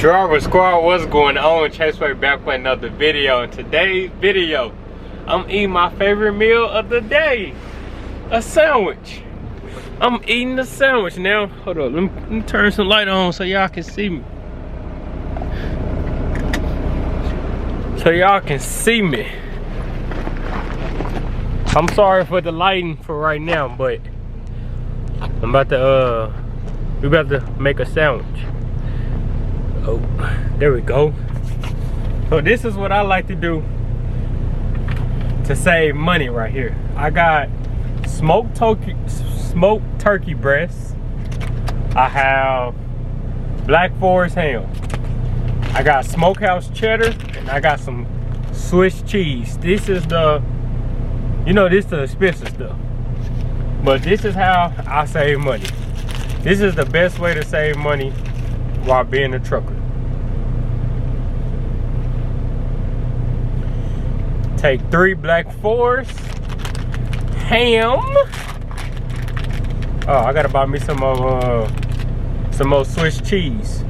Driver Squad, what's going on? Chaseway back with another video. In today's video, I'm eating my favorite meal of the day, a sandwich. I'm eating a sandwich now. Hold up, let me turn some light on so y'all can see me. I'm sorry for the lighting for right now, but I'm about to we about to make a sandwich. Oh, there we go. So this is what I like to do to save money right here. I got smoked turkey breasts. I have Black Forest ham. I got smokehouse cheddar, and I got some Swiss cheese. This is the, you know, this is the expensive stuff. But this is how I save money. This is the best way to save money while being a trucker. Take 3 Black Forest ham. Oh, I gotta buy me some more Swiss cheese.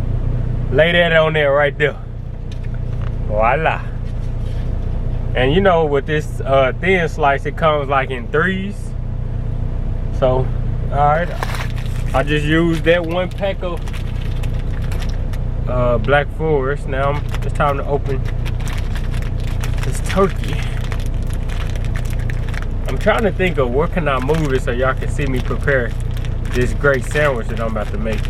Lay that on there right there. Voila. And you know, with this thin slice, it comes like in 3s. So, alright. I just used that 1 pack of Black Forest. Now it's time to open this turkey. I'm trying to think of where can I move it so y'all can see me prepare this great sandwich that I'm about to make.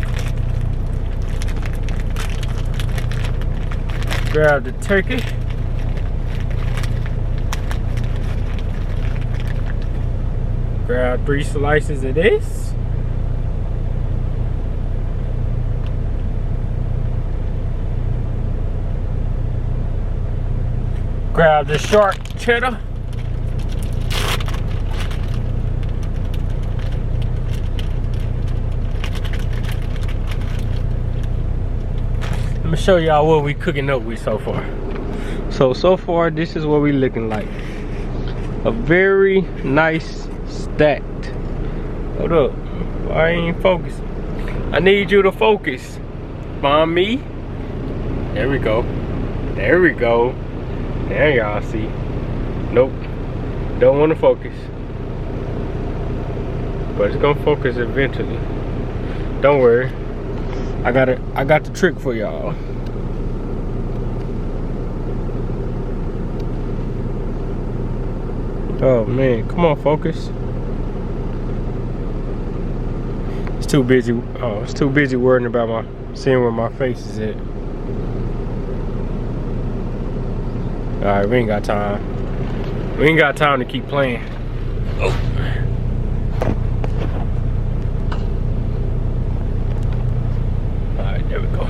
Grab the turkey. Grab 3 slices of this. Grab the sharp cheddar. Let me show y'all what we cooking up with so far. So far this is what we looking like. A very nice stacked. Hold up, why ain't focusing? I need you to focus. Find me. There we go. There we go. There y'all see. Nope. Don't want to focus. But it's gonna focus eventually. Don't worry. I got the trick for y'all. Oh man, come on, focus. It's too busy. Oh, it's too busy worrying about seeing where my face is at. Alright, we ain't got time. We ain't got time to keep playing. Oh. Alright, there we go.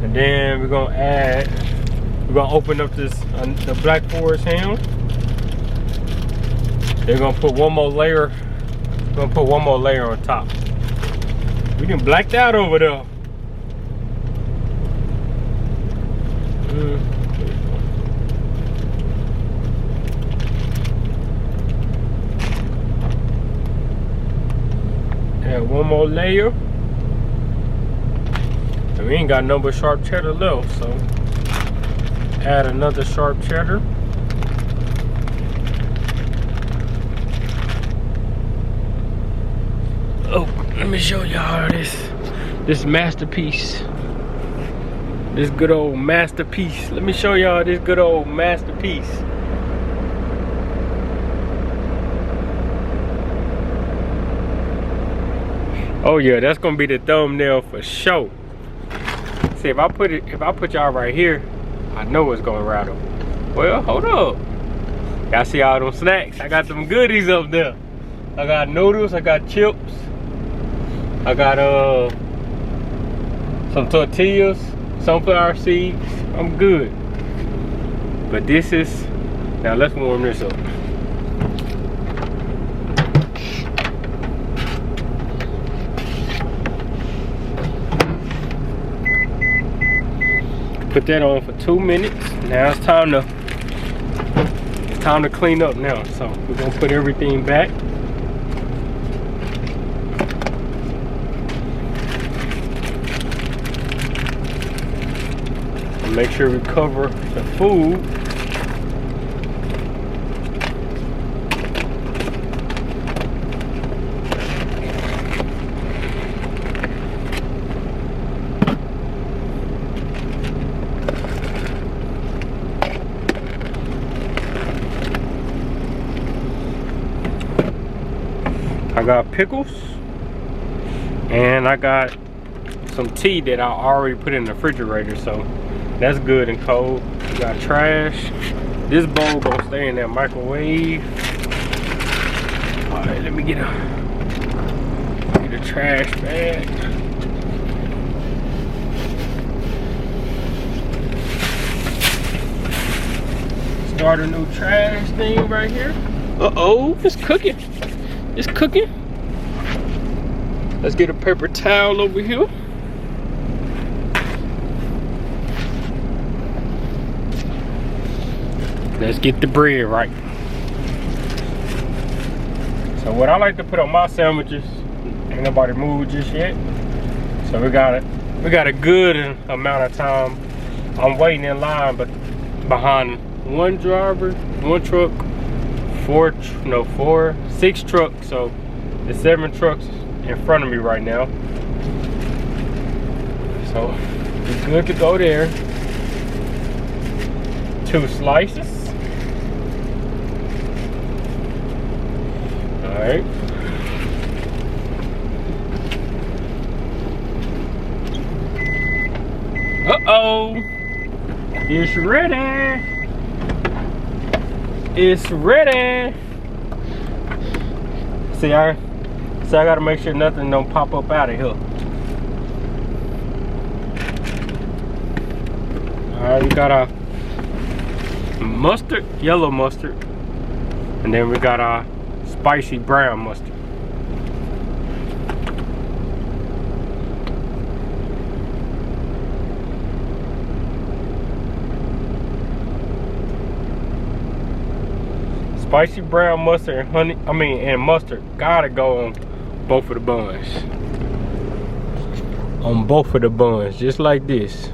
And then we're gonna open up this the Black Forest ham. They're gonna put one more layer. Gonna put one more layer on top. We done blacked out over there. Add one more layer. And we ain't got no but sharp cheddar left, so add another sharp cheddar. Oh, let me show y'all this masterpiece. This good old masterpiece. Let me show y'all this good old masterpiece. Oh yeah, that's gonna be the thumbnail for sure. See, if I put y'all right here, I know it's gonna rattle. Well, hold up. Y'all see all them snacks? I got some goodies up there. I got noodles, I got chips, I got some tortillas, sunflower seeds. I'm good. But this is, now let's warm this up. Put that on for 2 minutes. Now it's time to clean up now. So we're gonna put everything back. Make sure we cover the food. I got pickles, and I got some tea that I already put in the refrigerator, so that's good and cold. We got trash. This bowl gonna stay in that microwave. All right, let me get a trash bag. Start a new trash thing right here. Uh-oh, it's cooking. It's cooking. Let's get a paper towel over here. Let's get the bread right. So what I like to put on my sandwiches, ain't nobody moved just yet. So we got a good amount of time. I'm waiting in line, but behind one driver, one truck, six trucks. So there's 7 trucks in front of me right now. So it's good to go there. 2 slices. All right. Uh-oh. It's ready. It's ready. See, I gotta make sure nothing don't pop up out of here. Alright, we got our mustard, yellow mustard, and then we got our spicy brown mustard. Spicy brown mustard and honey, and mustard gotta go on both of the buns. On both of the buns, just like this.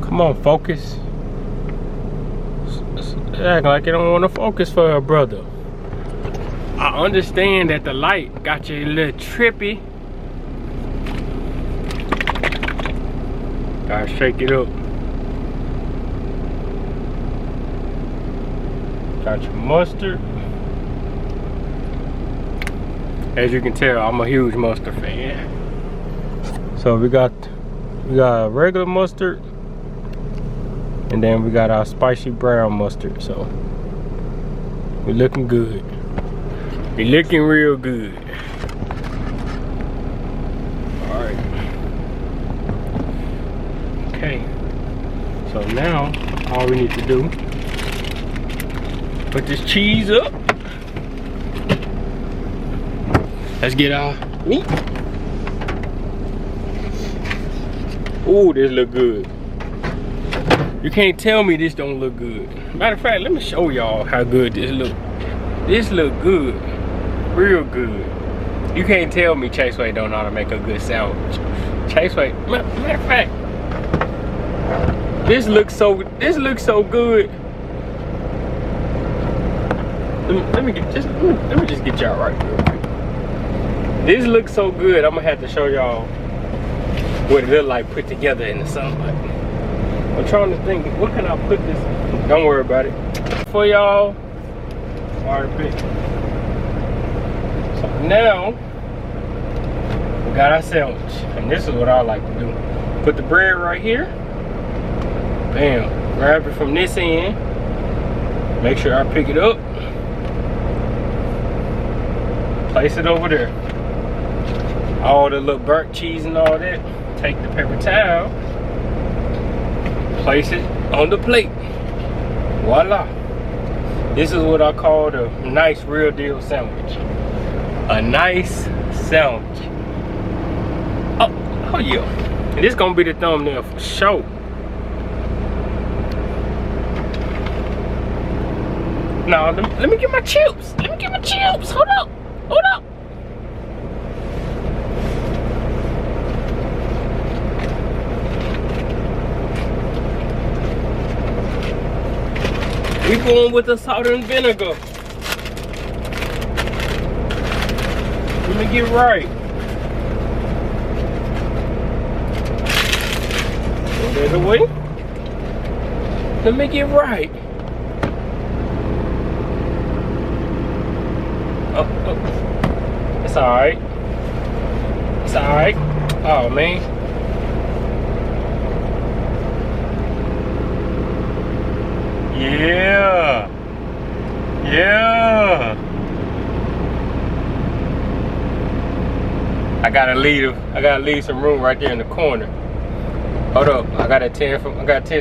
Come on, focus. Act like you don't want to focus for a brother. I understand that the light got you a little trippy. Gotta shake it up. Got your mustard. As you can tell, I'm a huge mustard fan. So we got regular mustard, and then we got our spicy brown mustard. So we're looking good. We're looking real good. Okay, so now all we need to do, put this cheese up. Let's get our meat. Ooh, this look good. You can't tell me this don't look good. Matter of fact, let me show y'all how good this look. This look good, real good. You can't tell me Chaseway don't know how to make a good sandwich. Chaseway, matter of fact, this looks so good. Let me just get y'all right real quick. This looks so good. I'm gonna have to show y'all what it look like put together in the sunlight. I'm trying to think, what can I put this? Don't worry about it. For y'all, sorry, pick. So now we got our sandwich, and this is what I like to do. Put the bread right here. Bam, grab it from this end. Make sure I pick it up. Place it over there. All the little burnt cheese and all that. Take the paper towel. Place it on the plate. Voila. This is what I call the nice real deal sandwich. A nice sandwich. Oh yeah. And this gonna be the thumbnail for sure. No, let me get my chips. Let me get my chips. Hold up. Hold up. We going with the salt and vinegar. Let me get right. There's a way. Let me get right. Oh. It's alright. It's alright. Oh, man. Yeah. Yeah. I gotta leave some room right there in the corner. Hold up. I gotta tend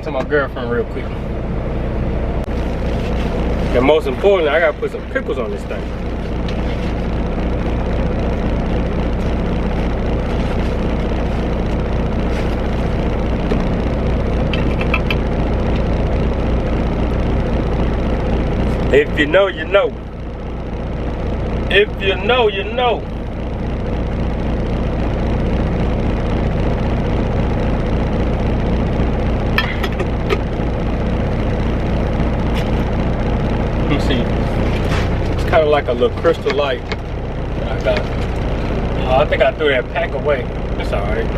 to my girlfriend real quick. And most importantly, I gotta put some pickles on this thing. If you know, you know. If you know, you know. Let me see. It's kind of like a little crystal light that I got. Oh, I think I threw that pack away. It's alright.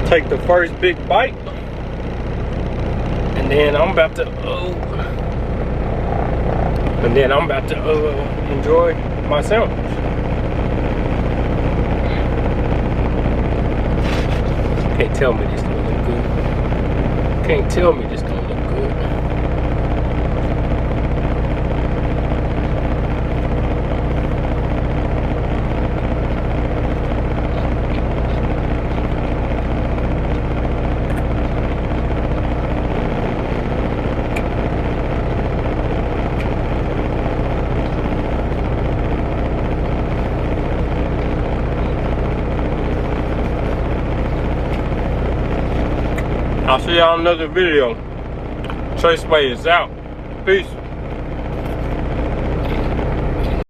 Take the first big bite. And then I'm about to enjoy my sandwich. Can't tell me this don't look good. Can't tell me this don't look good. I'll see y'all in another video. Traceway is out. Peace.